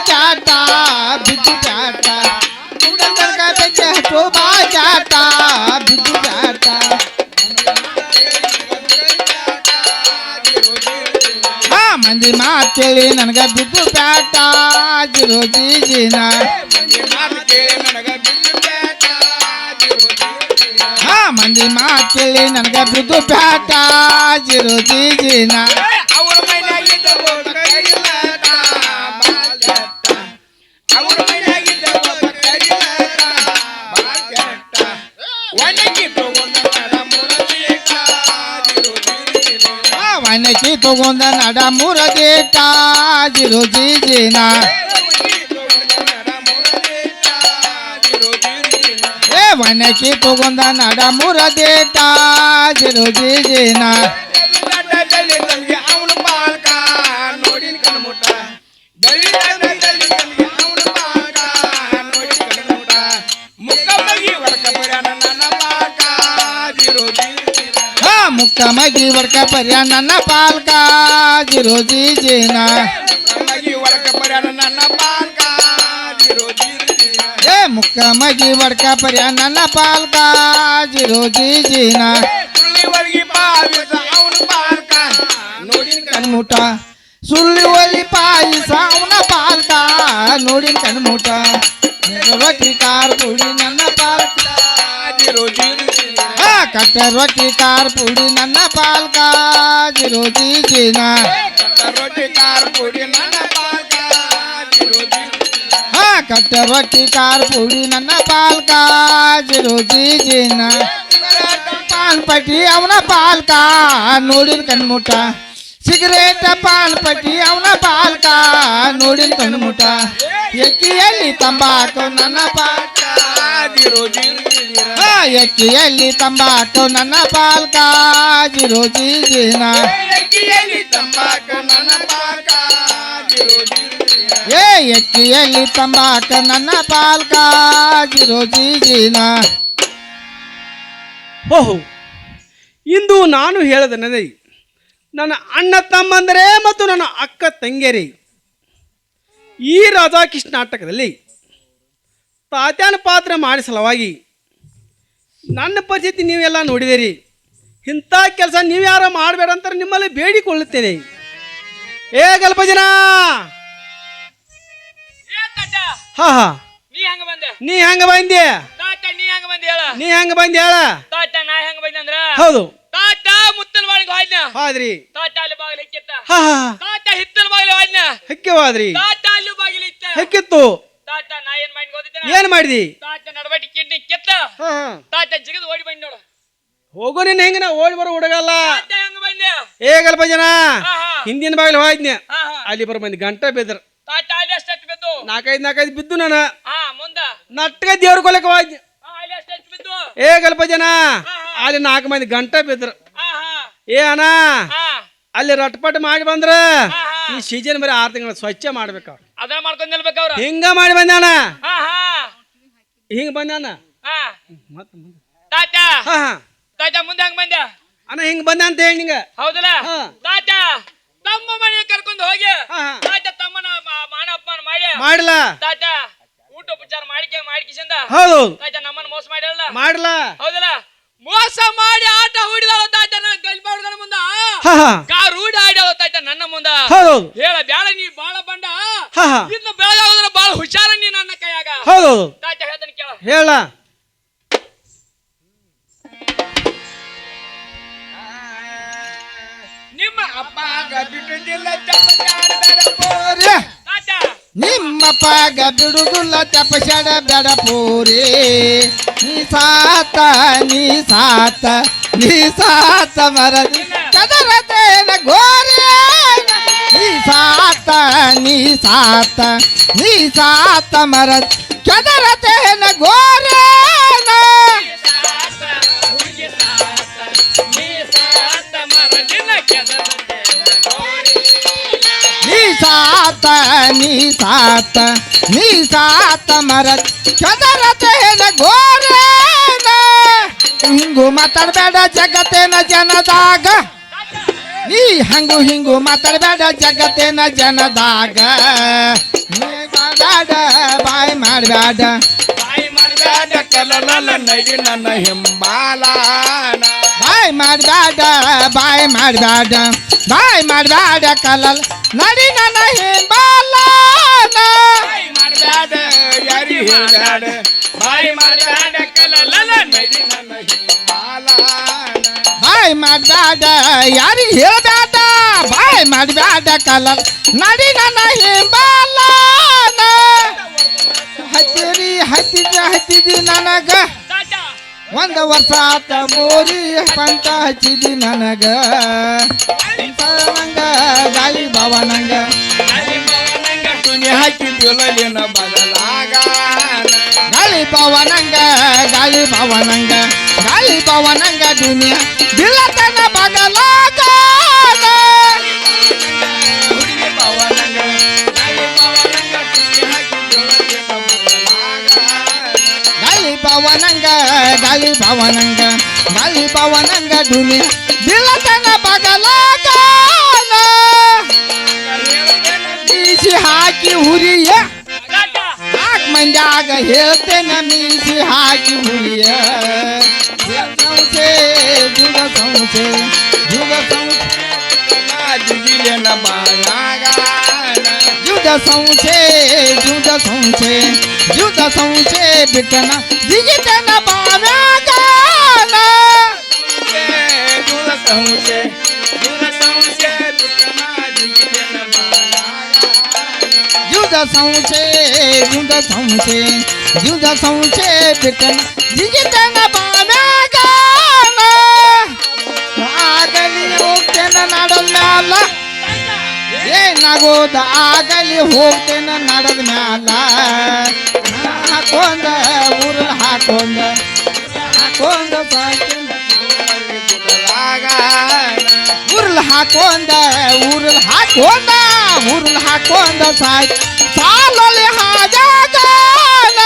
ಚಾಟ ಬಿದ್ದು ಚಾಟ ಕುಂಡಲ್ಕ ಬೆಚ್ಚ ಹಚ್ಚು ಬಾ ಚಾಟ ಬಿದ್ದು ಚಾಟ ಮಂದಿ ಮಾತು ಕೇಳಿ ನನಗ ಬಿದ್ದು ಬ್ಯಾಟ ಜಿರೋ ಜೀಜಿನ ಮಂದಿ ಮಾತು ಕೇಳಿ ನನಗ ಬಿದ್ದು ಬ್ಯಾಟ ಜಿರೋ ಜೀಜಿನ ವನಕಿ ತಗೊಂಡ ನಡ ಮುರದೇಟ ಜಿರೋ ಜೀಜಿನ ವನಕಿ ತಗೊಂಡ ನಡ ಮುರದೇಟ ಜಿರೋ ಜೀಜಿನ ಮುಕ್ಕ ಮಗಿ ವರ್ಕ ಪರ್ಯ ನನ್ನ ಪಾಲ್ಕ ಜಿರೋ ಜೀಜಿನ ಮುಕ್ಕ ಮಗಿ ವರ್ಕ ಪರ್ಯ ನನ್ನ ಪಾಲ್ಕ ಜಿರೋ ಜೀಜಿನ ಕಣ್ಮುಟ ಸುಳ್ಳಿ ಒಲಿ ಪಾಯಿಸ ಅವನ ಪಾಲ್ಕ ನೋಡಿನ ಕಣ್ಮುಟ ರೊಟ್ಟಿ ಕಾರ್ ಪುಡಿ ನನ್ನ ಪಾಲ್ಕ ಕಟ್ಟ ರೊಟ್ಟಿ ಕಾರ್ ಪುಡಿ ನನ್ನ ಪಾಲ್ಕ ಜಿರೋ ಜೀಜಿನ ಕಟ್ಟ ರೊಟ್ಟಿ ಕಾರ್ ಪುಡಿ ನನ್ನ ಪಾಲ್ಕ ಜಿರೋ ಜೀಜಿನ ಪಾನ್ ಪಟ್ಟಿ ಅವನ ಪಾಲ್ಕ ನೋಡಿನ ಕಣ್ಮುಟ ಸಿಗರೇಟ್ ಪಾನ್ ಪಟ್ಟಿ ಅವನ ಪಾಲ್ಕ ನೋಡಿನ ಕಣ್ಮುಟ ಎಕ್ಕಿಯಲ್ಲಿ ತಂಬಾಕು ನನ್ನ ಪಾಲ್ಕ ಎಕ್ಕಿಯಲ್ಲಿ ತಂಬಾಕು ನನ್ನ ಪಾಲ್ಕ ಜಿರೋ ಜೀಜಿನ ಎಕ್ಕಿಯಲ್ಲಿ ತಂಬಾಕ ನನ್ನ ಪಾಲ್ಕ ಜಿರೋ ಜೀಜಿನ ಓಹೋ ಇಂದು ನಾನು ಹೇಳದನದೇ ನನ್ನ ಅಣ್ಣ ತಮ್ಮಂದರೆ ಮತ್ತು ನನ್ನ ಅಕ್ಕ ತಂಗಿಯರೇ ಈ ರಾಧಾಕೃಷ್ಣ ನಾಟಕದಲ್ಲಿ ತಾತ್ಯಾನ ಪಾತ್ರ ಮಾಡಿ ಸಲುವಾಗಿ ನನ್ನ ಪರಿಸ್ಥಿತಿ ನೀವೆಲ್ಲ ನೋಡಿದಿರಿ. ಇಂಥ ಕೆಲಸ ನೀವು ಯಾರು ಮಾಡಬೇಡ ಅಂತ ನಿಮ್ಮಲ್ಲಿ ಬೇಡಿಕೊಳ್ಳುತ್ತೇನೆ. ಏ ಗಲ್ಪ ಜನ ಹಾ ಹಾ ನೀ ಹೆಂಗ ಬಂದೆ ಹೇಳ ಹೌದು ಹಾದ್ರಿ ಹೆಕ್ಕೆವಾದ್ರಿ ಹೆಕ್ಕಿತ್ತು ಏನ್ ಮಾಡಿದಿ ಹೋಗೋ ನಿನ್ನ ಹೆಂಗ ನಾ ಓಡಿ ಬರೋ ಹುಡುಗಲ್ಲ ಏ ಗಲ್ಪ ಜನ ಹಿಂದಿನ ಬಾಗಿಲು ಹೋಯ್ದ್ನ ಅಲ್ಲಿ ಬರೋ ಮಂದಿ ಗಂಟೆ ಬಿದ್ರ ನಾಲ್ಕೈದು ಬಿದ್ದು ನಾನು ನಟ್ಗ ದೇವ್ರ ಕೊಲಕ್ಕೆ ಹೋಯ್ದ್ನ ಏ ಗಲ್ಪ ಜನ ಅಲ್ಲಿ 4 ಮಂದಿ ಗಂಟೆ ಬಿದ್ರ ಏ ಅಣ್ಣ ಅಲ್ಲಿ ರಟ್ಪಟ್ ಮಾಡಿ ಬಂದ್ರ ಈ ಸೀಸನ್ ಬರೀ 6 ತಿಂಗಳ ಸ್ವಚ್ಛ ಮಾಡ್ಬೇಕ ಹಿಂಗ ಮಾಡಿ ಬಂದಾನ ಹಿಂಗ ಬಂದಾನ ಮುಂದೆ ಹಂಗ ಬಂದ ಅಣ್ಣ ಹಿಂಗ ಬಂದ ಅಂತ ಹೇಳಿ ನಿಂಗ ಹೌದಲ್ಲ ತಾತ ತಮ್ಮ ಮನೆ ಕರ್ಕೊಂಡು ಹೋಗಿ ತಾತ ತಮ್ಮನ ಮಾನ ಅಪಮಾನ ಮಾಡಿ ಮಾಡಲ ತಾತ ಊಟ ಉಪಚಾರ ಮಾಡಿಕಿಸಿಂದ ಹೌದು ತಾತ ನಮ್ಮನ್ನ ಮೋಸ ಮಾಡಿರಲ್ಲ ಮಾಡಲ ಹೌದಲ್ಲ ಮೋಸ ಮಾಡಿ ಆಟ ಹೂಡಿದಾಳ ತಾತ ಗಲ್ಬಾಡ್ಗನ ಮುಂದ ಕಾರ್ ಹೂಡಿ ಆಡ್ಯಾವ ತಾತ ನನ್ನ ಮುಂದ ಹೌದು ಹೇಳ ಬ್ಯಾಳ ನೀ ಬಾಳ ಬಂಡ ಇನ್ನು ಬೆಳಗಾಗೋದ್ರ ಬಾಳ ಹುಷಾರ ನೀ ನನ್ನ ಕೈಯಾಗ ಹೌದು ತಾತ ಹೇಳ್ತಾನೆ ಕೇಳ ಹೇಳ ನಿಮ್ಮ ಅಪ್ಪಗ ಬಿಡುದಿಲ್ಲ ನಿಮ್ಮಪ್ಪಗ ಬಿಡುದಿಲ್ಲ ತಪಸ್ಯಾಡ ಬೇಡ ಪೂರಿ ನೀ ಸಾತ ಮರದಿ ಕದರತೇನ ಗೋರಿ ನೀ ಸಾತ ಮರದಿ ಕದರತೇನ ಗೋರಿ ನೀ ಸಾತ ಮರದ್ ಚದರತೇನ ಗೋರೇನ ಹಿಂಗು ಮಾತಾಡಬೇಡ ಜಗತ್ತೇನ ಜನದಾಗ ನೀ ಹಂಗು ಹಿಂಗು ಮಾತಾಡಬೇಡ ಜಗತ್ತೇನ ಜನದಾಗ ನೀ ಮಾಡಬೇಡ ಬಾಯ್ ಮಾಡಬೇಡ ಬಾಯಿ ಮಾಡಬೇಡ ಕಲಲಲ ನಡಿ ನನ್ನ ಹಿಂಬಾಲಾನ ಬಾಯ್ ಮಾಡಬೇಡ ಬಾಯ್ ಮಾಡಬೇಡ ಬಾಯ್ ಮಾಡಬೇಡ ಕಲಲ್ ನಡಿ ನನ್ನ ಹಿಂಬಾಲನ ಬಾಯಿ ಮಾಡಬೇಡ ಯಾರಿ ಹೇಳ್ಬೇಡ ಬಾಯಿ ಮಾಡಬೇಡ ಕಲಲಲ ನಡಿ ನನ್ನ ಹಿಂಬಾಲಾನ ಬಾಯ್ ಮಾಡಬೇಡ ಯಾರಿಗೆ ಹೇಳಬೇಡ ಬಾಯ್ ಮಾಡಬೇಡ ಕಲಲ್ ನಡಿ ನನ್ನ ಹಿಂಬಾಲನ ಹತ್ತಿದಿ ನನಗ ತಾತ ಒಂದು ವರ್ಷ ಆತ ಮೋರಿ ಪಂಟ ಹಚ್ಚಿದಿ ನನಗ ನಂಗ ಗಾಳಿ ಭವನಂಗ ತುನಿ ಹಾಕಿದ್ಯೊಲಿನ ಬದಲಾಗಾನ ಗಾಳಿ ಭವನಂಗ ಗಾಳಿ ಭವನಂಗ ಗಾಳಿ ಭವನಂಗ ದುನಿಯಾ ಬಿಲ್ಲತನ ಬಗಲಾಗ ಹುಡುಗಿ ಪವನಂಗ ನಾಯಿ ಪವನಂಗ ತುನಿ ಹಾಕಿದ್ಯೊಲಿನ ಬದಲಾಗಾನ ಗಾಳಿ ಭವನಂಗ ಗಾಳಿ ಭವನಂಗ ಗಾಳಿ ಭವನಂಗ ದುನಿಯಾ ಬಿಲ್ಲತನ ಬಗಲಾಗ ಮೀಸಿ ಹಾಕಿ ಹುರಿಯ ತಾತ ನಾಲ್ಕು ಮಂದ್ಯಾಗ ಹೇಳ್ತೇನೆ ಮೀಸಿ ಹಾಕಿ ಹುರಿಯ ಸಂಸೆ ಜುಗ ಸಂಸೆ ಜುಗ ಸಂಸೆ ಜಿಗಿಲೆನ ಬಾಳಾಗಾನ ಜುಗ ಸಂಸೆ ಜುಗ ಸಂಸೆ ಜುಗ ಸಂಸೆ ಬಿಟ್ಟನ ಜಿಗಿತನ ಬಾವ್ಯಾಗಾನ ದೂರ ಸಂಸೆ ಬಿಟ್ಟನ ಜಿಗಿಲೆನ ಬಾಳಾಗಾನ ಜುಗ ಸಂಸೆ ಜುಗ ಸಂಸೆ ಜುಗ ಸಂಸೆ ಬಿಟ್ಟನ ಜಿಗಿತನ ಬಾವ್ಯಾಗಾನ ಆಗಲಿ ಹೋಗ್ತೇನ ನಡಲ್ ಮ್ಯಾಲ ಏನಾಗೋದ ಆಗಲಿ ಹೋಗ್ತೇನ ನಡದ ಮ್ಯಾಲ ಹಾಕೊಂಡ ಉರುಳು ಹಾಕೊಂಡ ಹಾಕೊಂಡ ಉರುಳು ಹಾಕೊಂಡ ಉರುಳು ಹಾಕೊಂಡ ಉರುಳು ಹಾಕೊಂಡ ಸಾಯ್ ಸಾಲಲ್ಲಿ ಹಾಜಾಗಾನ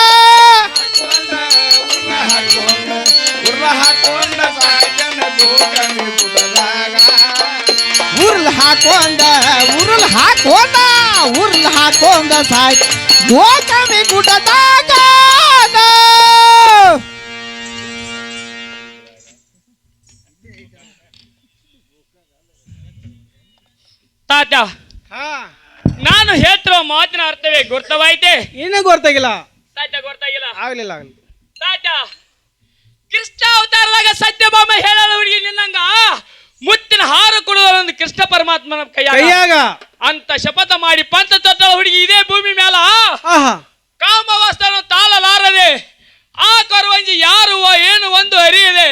ಉರುಳು ಹಾಕೊಂಡ ಉರುಳು ಹಾಕೊಂಡ ಉರುಳು ಹಾಕೊಂಡ ಸಾಯ್ ಗೋಕಮಿ ಗುಡ್ಡದಾಗಾನ ತಾತ ಹಾ ನಾನು ಹೇಳ್ತಿರೋ ಮಾತಿನ ಅರ್ಥವೇ ಗುರ್ತವಾಯ್ತೆ ಏನೇ ಗೊತ್ತಾಗಿಲ್ಲ ತಾತ ಗೊತ್ತಾಗಿಲ್ಲ ಆಗ್ಲಿಲ್ಲ ಆಗ್ಲಿ ತಾತ ಕೃಷ್ಣ ಅವತಾರದಾಗ ಸತ್ಯಭಾಮ ಹೇಳಲ್ಲ ಹುಡುಗಿ ನಿನ್ನಂಗ ಮುತ್ತಿನ ಹಾರ ಕೊಡುವುದೊಂದು ಕೃಷ್ಣ ಪರಮಾತ್ಮನ ಕೈಯಾಗ ಕೈಯಾಗ ಅಂತ ಶಪಥ ಮಾಡಿ ಪಂಚ ತೊಟ್ಟಳ ಹುಡುಗಿ ಇದೇ ಭೂಮಿ ಮೇಲ ಆಹಾ ಕಾಮವಸ್ತನ್ನು ತಾಳಲಾರದೆ ಆ ಕರುವಂಜಿ ಯಾರು ಏನು ಒಂದು ಅರಿಯದೆ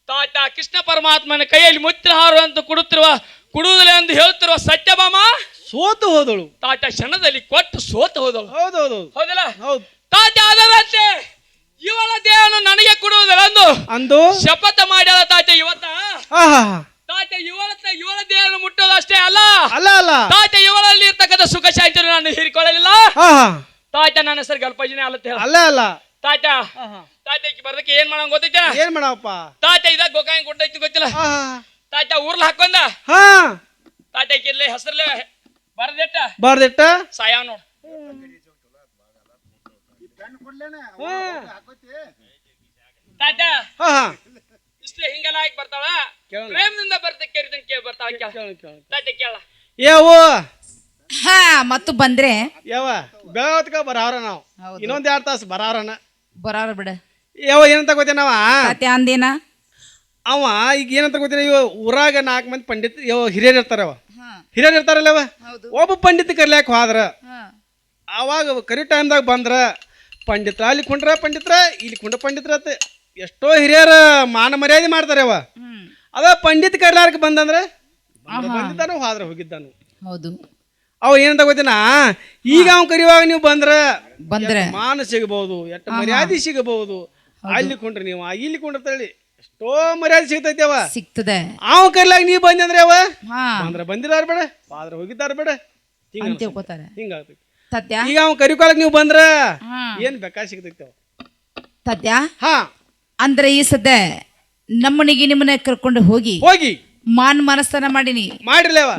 ತಾತ ಕೃಷ್ಣ ಪರಮಾತ್ಮನ ಕೈಯಲ್ಲಿ ಮುತ್ತಿನ ಹಾರ ಅಂತ ಕೊಡುವುದಿಲ್ಲ ಎಂದು ಹೇಳ್ತಿರುವ ಸತ್ಯಭಾಮ ಸೋತು ಹೋದಳು ತಾತ ಕ್ಷಣದಲ್ಲಿ ಕೊಟ್ಟು ಸೋತು ಹೋದಳು ಹೌದೌದು ಹೌದಲ್ಲ ಹೌದು ತಾತ ಅದರಂತೆ ಇವಳ ದೇಹವನ್ನು ನನಗೆ ಕೊಡುವುದಿಲ್ಲ ಅಂದು ಅಂದು ಶಪಥ ಮಾಡ್ಯಾಳ ತಾತ ಇವತ್ತ ಆಹಾ ತಾತ ಇವಳ ದೇಹವನ್ನು ಮುಟ್ಟೋದು ಅಷ್ಟೇ ಅಲ್ಲ ಅಲ್ಲ ಅಲ್ಲ ತಾತ ಇವಳಲ್ಲಿ ಇರ್ತಕ್ಕಂಥ ಸುಖ ಶಾಂತಿಯನ್ನು ನಾನು ಹೀರಿಕೊಳ್ಳಲಿಲ್ಲ ಆಹಾ ತಾತ ನನ್ನ ಹೆಸರು ಗಲ್ಪಜಿನೇ ಅಲ್ಲತ್ತೆ ಹೇಳ ಅಲ್ಲ ಅಲ್ಲ ತಾತ ಆಹಾ ತಾತ ಈಕಿ ಬರ್ದಕ್ಕೆ ಏನ್ ಮಾಡಂಗ್ ಗೊತ್ತೈತೆ ಏನ್ ಮಾಡವಪ್ಪ ತಾತ ಇದಾಗ ಗೋಕಾಯಿ ಕೊಟ್ಟೈತಿ ಗೊತ್ತಿಲ್ಲ ಆಹಾ ತಾತ ಊರ್ಲ ಹಾಕೊಂಡ ಹಾ ತಾತ ಈಕಿರ್ಲಿ ಹೆಸರ್ಲೆ ಬರ್ದಿಟ್ಟ ಬಾರ್ದಿಟ್ಟ ಸಾಯಾವ್ ನೋಡ್ ತಾತ ಹಾ ಹಾ ಇಷ್ಟೇ ಹಿಂಗೆಲ್ಲ ಹಾಕಿ ಬರ್ತಾಳ ಕೇಳಲ್ಲ. ಪ್ರೇಮದಿಂದ ಬರ್ತಕ್ಕೆ ಕೇಳಿದಂಗೆ ಕೇಳಿ ಬರ್ತಾಳ ತಾತ ಕೇಳ ಯಾವು ಹಾ ಮತ್ತು ಬಂದ್ರೆ ಯಾವ ಬೆಳವತ್ಕ ಬರಾವ್ರ ನಾವು ಹೌದು. ಇನ್ನೊಂದ್ 2 ತಾಸು ಬರಾವ್ರನ ಬರಾರ ಬಿಡ ಯಾವ ಏನಂತ ಗೊತ್ತೇನವ ತಾತೆ ಅಂದೇನ ಅವ ಈಗ ಏನಂತ ಗೊತ್ತೇನ ಇವ ಊರಾಗ 4 ಮಂದಿ ಪಂಡಿತ್ ಇವ ಹಿರಿಯರು ಇರ್ತಾರವ ಹಿರಿಯರು ಇರ್ತಾರಲ್ಲ ಅವ ಒಬ್ಬ ಪಂಡಿತ ಕರ್ಲ್ಯಾಕ ಹೋದ್ರ ಅವಾಗ ಕರಿ ಟೈಮ್ದಾಗ ಬಂದ್ರ ಪಂಡಿತ್ರ ಅಲ್ಲಿ ಕುಂಡ್ರ ಪಂಡಿತ್ರ ಇಲ್ಲಿ ಕುಂಡ ಪಂಡಿತ್ರ ಅಂತ ಎಷ್ಟೋ ಹಿರಿಯರ ಮಾನ ಮರ್ಯಾದೆ ಮಾಡ್ತಾರೆ ಅವ ಅದ ಪಂಡಿತ್ ಕರ್ಲಾರ್ಕ ಬಂದಂದ್ರೆ ಬಂದಿದ್ದಾನು ಹೋದ್ರ ಹೋಗಿದ್ದಾನು ಹೌದು ಅವ ಏನಂತ ಗೊತ್ತಿನ ಈಗ ಅವ್ ಕರಿಯುವಾಗ ನೀವು ಬಂದ್ರೆ ಮಾನ ಸಿಗಬಹುದು ಎಷ್ಟ ಮರ್ಯಾದೆ ಸಿಗಬಹುದು ಅಲ್ಲಿ ಕೊಂಡ್ರಿ ನೀವು ಇಲ್ಲಿ ಕೊಂಡ್ರಿ ಎಷ್ಟೋ ಮರ್ಯಾದೆ ಸಿಗ್ತೈತಿ ಅವ ಸಿಗ್ತದೆ ಅವ ಕರ್ಲಾಗ ನೀವ್ ಬಂದಿ ಅಂದ್ರೆ ಅವ ಹಾ ಬಂದ್ರ ಬಂದಿದಾರ ಬೇಡ ಆದ್ರ ಹೋಗಿದ್ದಾರ ಬೇಡ ಅಂತ ತಿಳ್ಕೊತಾರೆ ಹಿಂಗಾಗ್ತೈತಿ ತತ್ಯ ಈಗ ಅವ್ ಕರಿಕೊಳಕ್ ನೀವು ಬಂದ್ರ ಹಾ ಏನ್ ಬೇಕಾ ಸಿಗ್ತೈತಿ ಅವ ತತ್ಯ ಹಾ ಅಂದ್ರೆ ಈ ಸದ್ಯ ನಮ್ಮನಿಗೆ ನಿಮ್ಮನ್ನ ಕರ್ಕೊಂಡು ಹೋಗಿ ಹೋಗಿ ಮಾನ್ ಮನಸ್ಥಾನ ಮಾಡಿನಿ, ಮಾಡಿರ್ಲೇವ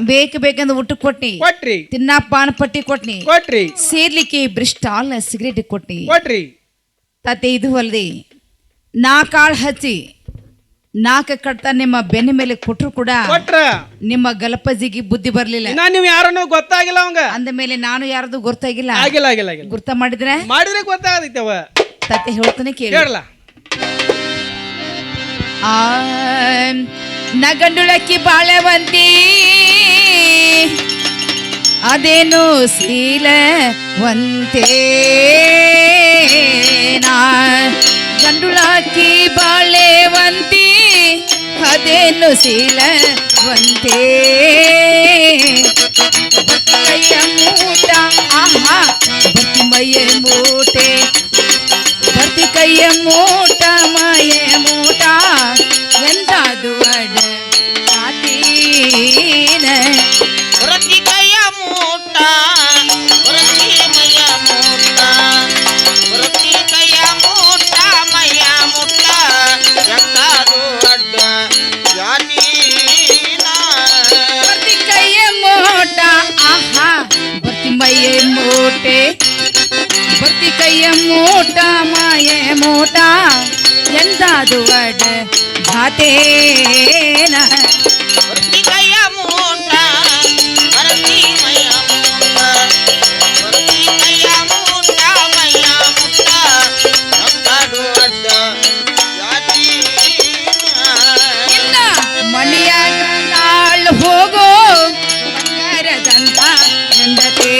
ಬೇಕಂದ ಊಟ ಕೊಟ್ನಿ, ಕೊಟ್ರಿ ತಿನ್ನ ಪಾನ್ ಪಟ್ಟಿ ಕೊಟ್ನಿ, ಕೊಟ್ರಿ ಸೇರ್ಲಿಕ್ಕೆ ಬ್ರಿಸ್ಟಾಲ್ ಸಿಗರೇಟ್ ಕೊಟ್ನಿ. ಕೊಟ್ರಿ ತಾತೆ ಇದು ಅಲ್ದಿ ನಾಕಾಳ್ ಹಚ್ಚಿ ನಾಕ ಕಟ್ತಾ ನಿಮ್ಮ ಬೆನ್ನ ಮೇಲೆ ಕೊಟ್ರು ಕೂಡ ಕೊಟ್ರ ನಿಮ್ಮ ಗಲಪಜಿಗೆ ಬುದ್ಧಿ ಬರ್ಲಿಲ್ಲ. ಇನ್ನ ನೀವ್ ಯಾರನ್ನೋ ಗೊತ್ತಾಗಿಲ್ಲ ಅವಂಗ. ಅಂದ ಮೇಲೆ ನಾನು ಯಾರದು ಗೊತ್ತಾಗಿಲ್ಲ. ಆಗಿಲ್ಲ ಆಗಿಲ್ಲ ಆಗಿಲ್ಲ ಗುರ್ತ ಮಾಡಿದ್ರೆ ಮಾಡಿದ್ರೆ ಗೊತ್ತಾಗತೈತೆ ಅವ. ತಾತೆ ಹೇಳ್ತಾನೆ ಕೇಳಿ. ಹೇಳಲ್ಲ ಆ ನಗಂಡುಳಕ್ಕಿ ಬಾಳೆವಂತಿ ಅದೇನು ಶೀಲವಂತೆ ನಾ ಗಂಡುಳಕ್ಕಿ ಬಾಳೆವಂತಿ ಅದೇನು ಶೀಲವಂತೆ ಕೈಯ ಮೂಟ ಆಹಾ ಬತ್ತಿ ಮೈಯ ಮೂಟೆ ಬರ್ತಿ ಕೈಯ ಮೂಟ ಮಯ ಮೂಟ ಎಂದಾದು ಅಡ ಸಾತೀನ ಹೊರತಿ ಕೈಯ ಮೂಟ ಹೊರತಿ ಮಯ ಮೂಟ ಹೊರತಿ ಕೈಯ ಮೂಟ ಮಯ ಮುಟ್ಟ ಎಂದಾದು ಅಡ್ಡ ಜಾತೀನ ಬರ್ತಿ ಕೈಯ ಮೂಟ ಆಹಾ ಬರ್ತಿ ಮಯ ಮೂಟೆ ಬರ್ತಿ ಕೈಯ ಮೂಟ ಮಾಯ ಮೂಟ ಎಂದಾದು ಅಡ ಘಾತೇನ ಹೊರತಿ ಕೈಯ ಮೂಟ ಹೊರತಿ ಮಯ ಮೂಟ ಹೊರತಿ ಕೈಯ ಮೂಟ ಮಯ ಮುಟ್ಟ ಎಂದಾದು ಅಡ್ಡ ಜಾತೀನ ಇನ್ನ ಮಣಿಯಾಗ ನಾಳು ಹೋಗೋ ಬಂಗಾರದಂತ ಹೆಂಡತಿ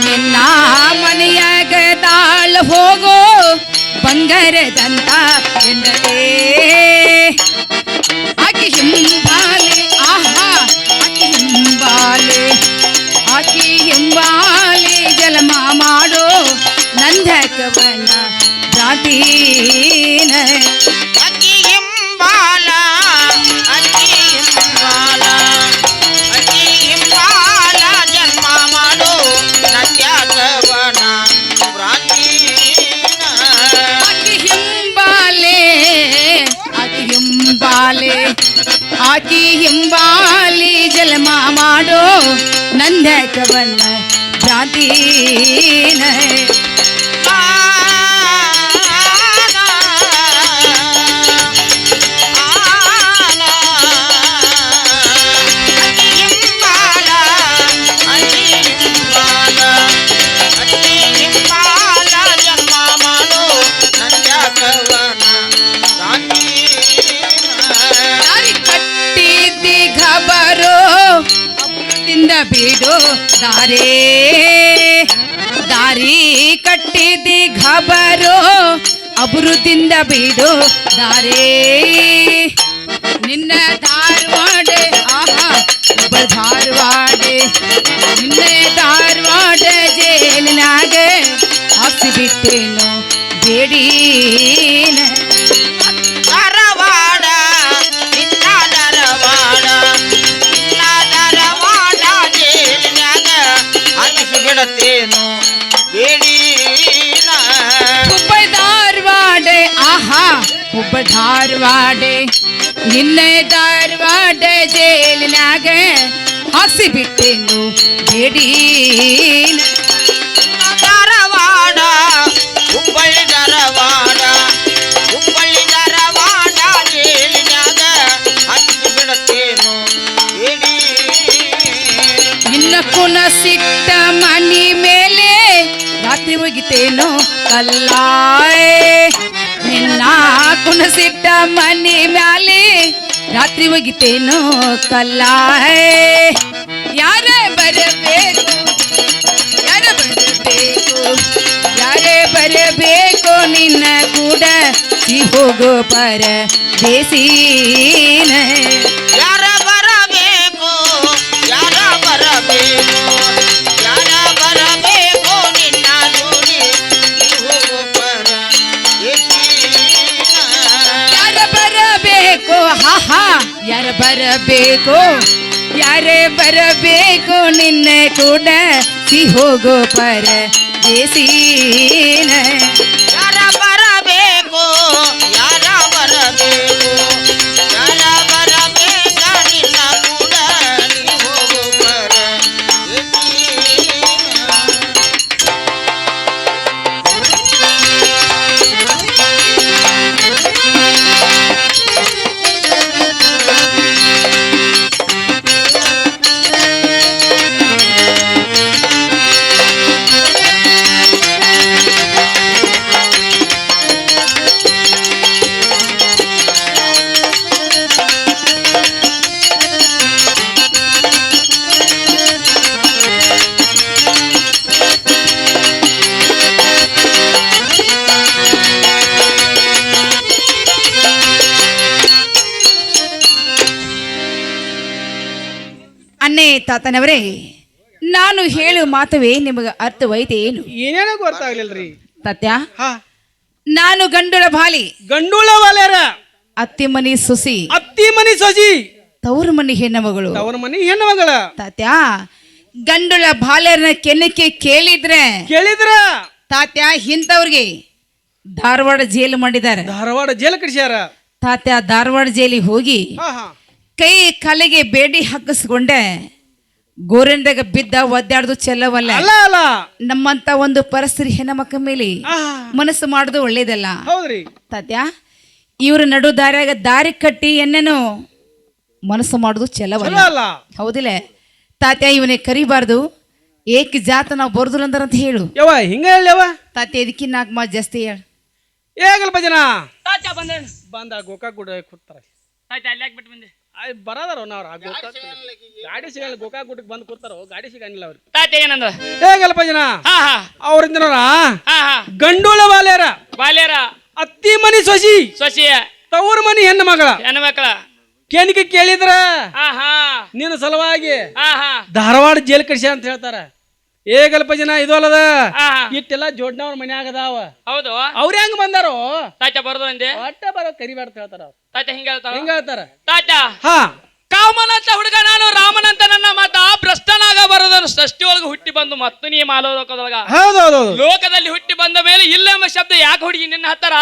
ನಿನ್ನ ಮನೆಯಾಗ ತಾಳು ಹೋಗೋ ಬಂಗಾರದಂತ ಹೆಂಡತಿ ಆಕಿ ಹಿಂಬಾಲೆ ಆಹಾ ಆಕಿ ಹಿಂಬಾಲೆ ಆಕಿ ಹಿಂಬಾಲೆ ಜಲಮ ಮಾಡೋ ನಂದಕವನ ಜಾತೀನ ಅಕ್ಕಿ ಹಿಂಬಾಲ ಅಕ್ಕಿ ಹಿಂಬಾಲ ಅಕ್ಕಿ ಹಿಂಬಾಲ ಜನ್ಮ ಮಾಡು ನಟ್ಯಾಗವನ ಪ್ರಾಚೀನ ಆಕಿ ಹಿಂಬಾಲೆ ಆಕಿ ಹಿಂಬಾಲೆ ಆಕಿ ಹಿಂಬಾಲಿ ಜಲಮ ಮಾಡೋ ನಂದಕವನ್ನ ಜಾತೀನ ದಾರಿ ಕಟ್ಟಿದ್ದಿ ಖಬರೋ ಅಮೃತಿಂದ ಬಿಡೋ ದಾರೇ ದಾರಿ ಕಟ್ಟಿದ್ದಿ ಖಬರೋ ಅಭಿವೃದ್ಧಿಯಿಂದ ಬಿಡೋ ದಾರೇ ನಿನ್ನ ಧಾರವಾಡ ಆಹಾ ಒಬ್ಬ ಧಾರವಾಡ ನಿನ್ನ ಧಾರವಾಡ ಜೇಲಿನಾಗ ಹಾಕಿ ಬಿಟ್ಟೇನು ಬೇಡೀನ ಧಾರವಾಡ ನಿನ್ನ ಧಾರವಾಡ ನಿನ್ನ ಧಾರವಾಡ ಜೇಲಿನ್ಯಾಗ ಹಾಕಿಸಿ ಬಿಡತೇನು ಬೇಡೀನ ಹುಬ್ಬ ಧಾರವಾಡ ಆಹಾ ಹುಬ್ಬ ಧಾರವಾಡ ನಿನ್ನ ಧಾರವಾಡ ಜೇಲಿನಾಗ ಹಾಸಿ ಬಿಟ್ಟೇನು ಬೇಡೀನ ಧಾರವಾಡ ಹುಬ್ಬಳ್ಳಿ ಧಾರವಾಡ ಹುಬ್ಬಳ್ಳಿ ಧಾರವಾಡ ಜೇಲಿನ್ಯಾಗ ಹಾಕಿಸಿ ಬಿಡತೇನು ಬೇಡಿ ನಿನ್ನ ಕುನ ಸಿಟ್ಟ ಮನಿ ಮೇಲೆ ರಾತ್ರಿ ಒಗಿತೇನೋ ಕಲ್ಲಾಯ್ ನಿನ್ನ ಕುನ ಸಿಟ್ಟ ಮನಿ ಮ್ಯಾಲೆ ರಾತ್ರಿ ಒಗಿತೇನೋ ಕಲ್ಲಾಯ್ ಯಾರೇ ಬರಬೇಕು ಯಾರೇ ಬರಬೇಕು ಯಾರೇ ಬರಬೇಕು ನಿನ್ನ ಕೂಡ ಹೋಗೋ ಪರ ದೇಸೀನ ಯಾರ ಬರಬೇಕು ಯಾರ ಬರಬೇಕು ಯಾರ ಬರಬೇಕು ನಿನ್ನ ಜೋಡಿ ಹೋಗೋ ಪರ ಯಾರ ಬರಬೇಕು ಹಾ ಯಾರ ಬರಬೇಕು ಯಾರೇ ಬರಬೇಕು ನಿನ್ನ ಕೂಡ ಹೋಗೋ ಪರ ದೇಸೀನ ಯಾರ ಬರಬೇಕು ಯಾರ ಬರಬೇಕು ಯಾರ ತಾತನವರೇ, ನಾನು ಹೇಳುವ ಮಾತವೇ ನಿಮಗೆ ಅರ್ಥವೈತೆ ಏನು? ಏನೇನೋ ಗೊತ್ತಾಗ್ಲಿಲ್ರಿ. ತಾತ್ಯ, ಹಾ, ನಾನು ಗಂಡುಳ ಬಾಲಿ, ಗಂಡುಳ ವಾಲ್ಯಾರ, ಅತ್ತಿ ಮನಿ ಸುಸಿ, ಅತ್ತಿ ಮನಿ ಸೊಸಿ, ತವರು ಮನಿ ಹೆಣ್ಣ ಮಗಳು. ತವರ ಮನಿ ಹೆಣ್ಣು ಮಗಳ. ತಾತ್ಯ, ಗಂಡುಳ ಬಾಲ್ಯರನ್ನ ಕೆನ್ನಕ್ಕೆ ಕೇಳಿದ್ರೆ ಕೇಳಿದ್ರ ತಾತ್ಯ ಇಂಥವ್ರಿಗೆ ಧಾರವಾಡ ಜೈಲು ಮಾಡಿದ್ದಾರೆ. ಧಾರವಾಡ ಜೈಲ ಕಡಿಸ್ಯಾರ. ತಾತ್ಯ, ಧಾರವಾಡ ಜೈಲಿಗೆ ಹೋಗಿ ಹಾ ಹಾ, ಕೈ ಕಾಲಿಗೆ ಬೇಡಿ ಹಾಕಿಸ್ಕೊಂಡೆ ಗೋರೆಂದಾಗ ಬಿದ್ದ ಒದ್ದಾಡ್ದು ಚೆಲ್ಲವಲ್ಲ. ಅಲ್ಲ ಅಲ್ಲ, ನಮ್ಮಂತ ಒಂದು ಪರಿಸ್ಥಿತಿ ಹೆಣ್ಣಮಕ್ಕ ಮೇಲೆ ಆಹಾ, ಮನಸ್ಸು ಮಾಡೋದು ಒಳ್ಳೇದಲ್ಲ. ಹೌದ್ರಿ. ತಾತ್ಯ, ಇವ್ರ ನಡು ದಾರ್ಯಾಗ ದಾರಿ ಕಟ್ಟಿ ಎನ್ನೇನು ಮನಸ್ಸು ಮಾಡೋದು ಚೆಲ್ಲವಲ್ಲ. ಚಲೋ ಅಲ್ಲ. ಹೌದಿಲ್ಲ ತಾತ್ಯ? ಇವನೇ ಕರಿಬಾರ್ದು, ಏಕ ಜಾತ ನಾವು ಬರುದಿಲ್ಲ ಅಂತ ಹೇಳು. ಯವ್ವ ಹಿಂಗ ಹೇಳವ. ತಾತ್ಯ, ಇದಕ್ಕೆ 4 ಮಾತು ಜಾಸ್ತಿ ಹೇಳು. ಏಗಲ್ಪ ಜನ ತಾತ ಬಂದೇನು ಬಂದ ಗೋಕಾಕ್ ಗುಡ್ಡ ಕೂತಾರ. ತಾತ ಅಲ್ಲಿ ಯಾಕೆ ಬಿಟ್ಟು ಬಂದೆ? ಬರದಾರ ನಾವ್ರ ಗಾಡಿ ಸಿಗಲ್ಲ. ಗೋಕಾಕ್ ಗುಡ್ಡಕ್ಕೆ ಬಂದು ಕೂತಾರ, ಗಾಡಿ ಸಿಗಂಗಿಲ್ಲ ಅವ್ರಿಗೆ. ತಾತ ಏನಂದ್ರ? ಹೇಗಲ್ಪ ಜನ ಹಾ ಹಾ ಅವ್ರಿಂದ ಹಾ ಹಾ ಗಂಡೋಳ ಬಾಲ್ಯಾರ, ಬಾಲ್ಯರ, ಅತ್ತಿ ಮನಿ ಸೊಸಿ, ಸೊಸಿಯ, ತವ್ರ ಮನಿ ಹೆಣ್ಣು ಮಗಳ ಹೆಣ್ಣು ಮಕ್ಕಳ. ಕೇಣಿಕೆ ಕೇಳಿದ್ರ ಹಾ ಹಾ ನಿನ್ನ ಸಲುವಾಗಿ ಹಾ ಹಾ ಧಾರವಾಡ ಜೈಲ್ ಕಡಿಸ ಅಂತ ಹೇಳ್ತಾರ. ಏಗಲ್ಪ ಜನ ಇದು ಅಲ್ಲದ, ಹಾ ಹಾ ಇಟ್ಟೆಲ್ಲ ಜೋಡ್ನವ್ರ ಮನ್ಯಾಗ ಅದಾವ. ಹೌದು. ಅವ್ರ ಹೆಂಗ್ ಬಂದಾರೋ ತಾತ ಬರೋದು ಅಂದೆ. ಒಟ್ಟ ಬರೋ ಕರಿಬೇಡ ಅಂತ ಹೇಳ್ತಾರ ಅವ್ರು. ತಾತ ಹಿಂಗ ಹೇಳ್ತಾರ. ಹಿಂಗ ಹೇಳ್ತಾರ. ತಾತ, ಹಾ, ಕಾಮನಂತ ಹುಡುಗ ನಾನು ರಾಮನಂತ ನನ್ನ ಮತ ಭ್ರಷ್ಟನಾಗ ಬರೋದನ್ನು ಸೃಷ್ಟಿ ಒಳಗೆ ಹುಟ್ಟಿ ಬಂದು ಮತ್ತು ನೀ ಮಾಲೋಕದೊಳಗ ಹೌದೌದು. ಲೋಕದಲ್ಲಿ ಹುಟ್ಟಿ ಬಂದ ಮೇಲೆ ಇಲ್ಲ ಎಂಬ ಶಬ್ದ ಯಾಕೆ ಹುಡುಗಿ ನಿನ್ನ ಹತ್ತಾರ?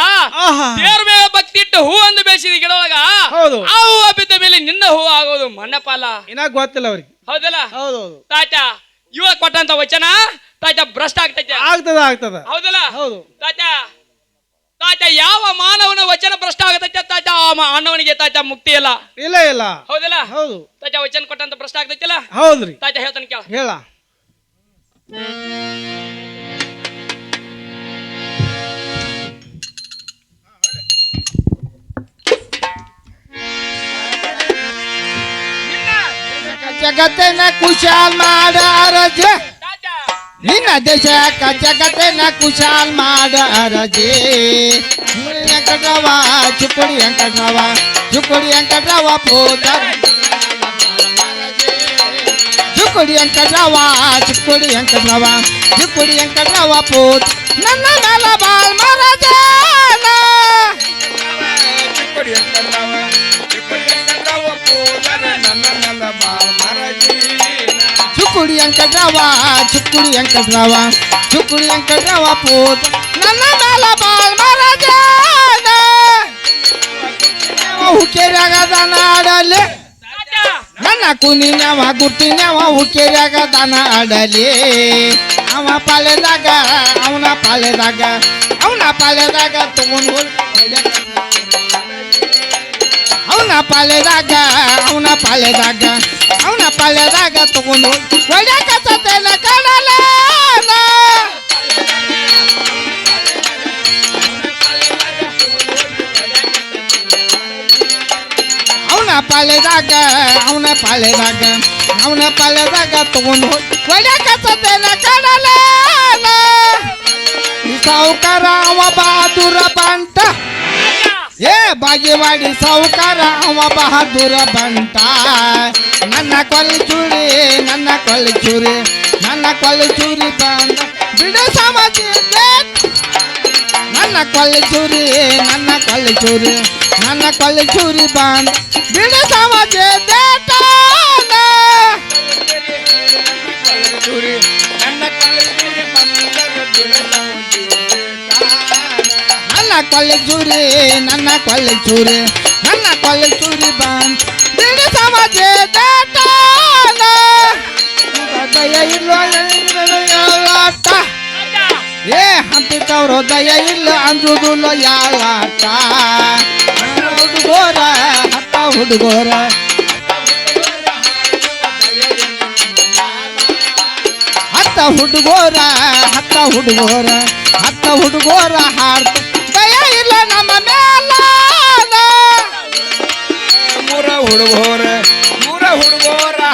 ಆಹಾ, ದೇವ್ರ ಮೇಲೆ ಭಕ್ತಿ ಇಟ್ಟು ಹೂ ಅಂದು ಬೇಸಿದ ಗಿಡದೊಳಗ ಹೌದು. ಆ ಹೂವ ಬಿದ್ದ ಮೇಲೆ ನಿನ್ನ ಹೂ ಆಗೋದು ಮಣ್ಣಪಾಲ. ಇನ್ನ ಗೊತ್ತಿಲ್ಲ ಅವ್ರಿಗೆ. ಹೌದಲ್ಲ? ಹೌದೌದು. ತಾತ, ಇವಾಗ ಕೊಟ್ಟಂತ ವಚನ ತಾತ ಭ್ರಷ್ಟ ಆಗ್ತೈತೆ. ಆಗ್ತದ ಆಗ್ತದ. ಹೌದಲ್ಲ? ಹೌದು. ತಾತ, ತಾತ ಯಾವ ಮಾನವನ ವಚನ ಭ್ರಷ್ಟ ಆಗತೈತೆ ತಾತ ಆ ಮಾನವನಿಗೆ ತಾತ ಮುಕ್ತಿ ಇಲ್ಲ. ಇಲ್ಲ ಇಲ್ಲ. ಹೌದಲ್ಲ? ಹೌದು. ತಾತ ವಚನ ಕೊಟ್ಟಂತ ಭ್ರಷ್ಟ ಆಗ್ತೈತಿಲ್ಲ. ಹೌದ್ರಿ. ತಾತ ಹೇಳ್ತಾನೆ ಕೇಳ. ಹೇಳ. ಜಗತ್ತನ್ನ ಕುಶಾಲ್ ಮಾಡಾರಜೆ, ತಾತ, ನಿನ್ನ ದೇಶಕ್ಕ ಜಗತ್ತನ್ನ ಕುಶಾಲ್ ಮಾಡಾರಜೆ. ವೆಂಕಟರಾವ ಚುಕ್ಕುಡಿ ವೆಂಕಟರಾವ, ಚುಕ್ಕುಡಿ ವೆಂಕಟರಾವ ಪೋದರ, ಚುಕ್ಕುಡಿ ವೆಂಕಟರಾವ, ಚುಕ್ಕುಡಿ ವೆಂಕಟರಾವ, ಚುಕ್ಕುಡಿ ವೆಂಕಟರಾವ ಪೋದ ನನ್ನ ಮೇಲ ಬಾಳ್ ಮರಜೇನ. ಚಿಕ್ಕಡಿ ಅಂಕಲ್ಲವ, ಚಿಕ್ಕಡಿ ಅಂಕಲ್ಲವ ಪೋದರ ನನ್ನ ನೆಲ ಬಾಳ್ ಮರಜೀನ. ಚುಕ್ಕುಡಿ ವೆಂಕಟರಾವ, ಚುಕ್ಕುಡಿ ವೆಂಕಟರಾವ, ಚುಕ್ಕುಡಿ ವೆಂಕಟರಾವ ಪೋದ ನನ್ನ ಮೇಲ ಬಾಳ್ ಮರಜೇನ. ಹುಕ್ಕೇರ್ಯಾಗ ನಾಡಲೆ ತಾತ, ನನ್ನ ಕುನಿನವ ಗುರ್ತಿನವ ಹುಕ್ಕೇರ್ಯಾಗ ದನ ಆಡಲಿ. ಅವ ಪಾಳೆದಾಗ ಅವನ ಪಾಳೆದಾಗ ಅವನ ಪಾಳೆದಾಗ ತಗೊಂಡು ಅವನ ಪಾಳೆದಾಗ ಅವನ ಪಾಳೆದಾಗ ಅವನ ಪಾಳೆದಾಗ ತಗೊಂಡು ಹೊಡ್ಯಾಕತ್ತೇನ ಕಡಲ. ಅವನ ಪಾಳೆದಾಗ ಅವನ ಪಾಳೆದಾಗ ಅವನ ಪಾಳೆದಾಗ ತಗೊಂಡು ಹೊಡ್ಯಾಕತ್ತೇನ ಕಡಲ. ಸಾವುಕಾರ ಅವ ಬಹಾದೂರ ಬಂಟ, ಏ ಬಾಗೇವಾಡಿ ಸಾವುಕಾರ ಅವ ಬಹಾದೂರ ಬಂಟ. ನನ್ನ ಕೊಲ್ಲಿ ಚೂರಿ, ನನ್ನ ಕೊಲ್ಲಿ ಚೂರಿ, ನನ್ನ ಕೊಲ್ಲಿ ಚೂರಿ ಬಂದ ಬಿಡು ಸಮಾಜ. ನನ್ನ ಕೊಲ್ಲಿ ಚೂರಿ, ನನ್ನ ಕೊಲ್ಲಿ ಚೂರಿ, ನನ್ನ ಕೊಲ್ಲಿ ಚೂರಿ ಬಂದ ಬಿಡು ಸಮಾಜ ದೇಟ. ಚೂರಿ ನನ್ನ ಕಲ್ಲೂರಿ ಬಂದರ ಬಿಡಲವು ನನ್ನ ಕೊಲ್ಲಿ ಚೂರಿ, ನನ್ನ ಕೊಲ್ಲಿ ಚೂರಿ, ನನ್ನ ಕೊಲ್ಲಿ ಚೂರಿ ಬಂದ ಬಿಡು ಸಮಾಜ ದೇಟ. ದಯ ಇಲ್ಲ ಯಾಳಾಟ, ಏ ಅಂತಿದ್ದವ್ರು ದಯ ಇಲ್ಲ ಅಂಜುದಿಲ್ಲ ಯಾಳಾಟ. ಹುಡುಗೋರ ಹತ್ತ ಹುಡುಗೋರ, ಹತ್ತ ಹುಡುಗೋರ, ಹತ್ತ ಹುಡುಗೋರ, ಹತ್ತ ಹುಡುಗೋರ ಹಾಡ್ತ ದಯ ಇಲ್ಲ ನಮ್ಮ ಮೇಲ. ಮೂರ ಹುಡುಗೋರ